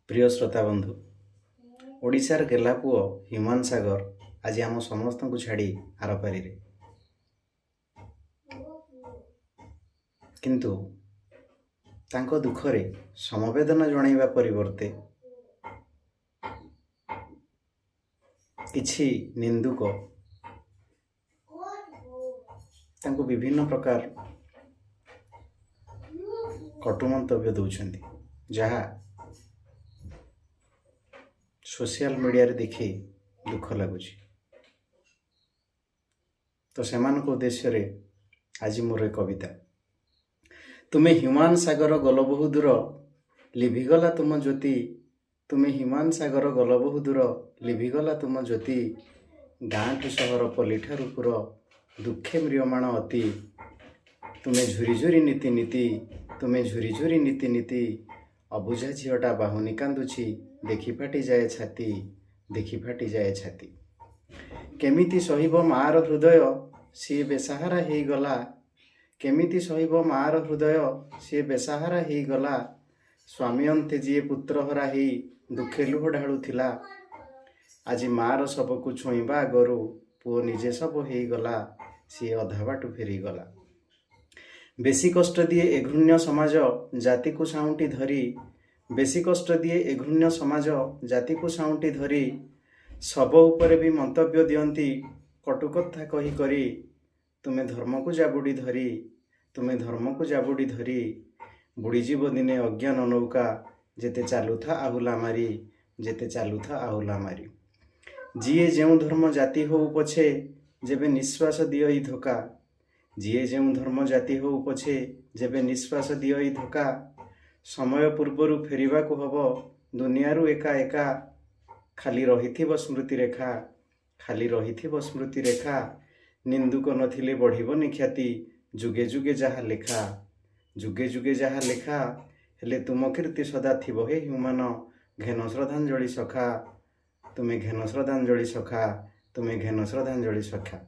प्रिय श्रोता बंधु ओडिशार गेला पुओ ह्यूमान सागर आज आम समस्त को छाड़ी आरपारी किंतु तांको दुखरे समवेदना जणाइबा परिवर्ते किछि निंदुक तांको विभिन्न प्रकार कटुमंतव्य दौरान जहाँ सोशल मीडिया रे देखि दुख लगुच। तो सेमान को उद्देश्य रे आज मोर एक कविता। तुम्हें ह्यूमान सागर गल बहु दूर लिभिगला तुम ज्योति, तुम्हें ह्यूमान सागर गल बहु दूर लिभिगला तुम ज्योति, गाँ ठू सहर पलिठारु पुर दुखे म्रियमाण अति, तुम्हें झुरी झुरी नीति नीति, तुम्हें झुरी झुरी नीति नीति, अबुझा झीटा बाहुनी कांदुछि देखि फाटी जाए छाती, देखि फाटी जाए छाती। केमिति सहिब मार हृदय सी बेसाहारा हेई गला, केमिति सहिब मार हृदय सी बेसाहारा हेई गला, स्वामी अंते जी पुत्र हरा हेई दुखे लुह ढाळुथिला, आज मार सबको छुईबा आगरु पुओ निजे सब हेई गला, सी अधा बाटु फेरी गला। बेसी कष्ट दिए ए घृण्य समाज जाति को साउंटी धरी, बेसी कष्ट दिए ए घृण्य समाज जाति को साउंटी धरी, सब उपरे भी मंतव्य दियंती कटुकथा कही करी, तुम्हें धर्म को जाबुड़ी धरी, तुम्हें धर्म को जाबुड़ी धरी, बुड़ीजीव दिने अज्ञान नौका जेते चालुथा आहुला मारी, जेते चालुथा आहुला मारी। जीए जेउ धर्म जाति हो पछे जेबे निश्वास दियई धोका, जीए जेउ धर्म जाति हो पछे जेबे निश्वास दियई धोका, समय पूर्वरु फेरिबा को हबो दुनियारू एका एका, खाली रहिथिबो स्मृति रेखा, खाली रहिथिबो स्मृति रेखा, निंदुक नथिले बढ़िबो ख्याति, जुगे जुगे जहा लेखा, जुगे जुगे जहा लेखा, हेले तुम कीर्ति सदा थिबो हे ह्यूमान, घेन श्रद्धांजलि सखा, तुम्हें घेन श्रद्धांजलि सखा, तुम्हें घेन श्रद्धांजलि सखा।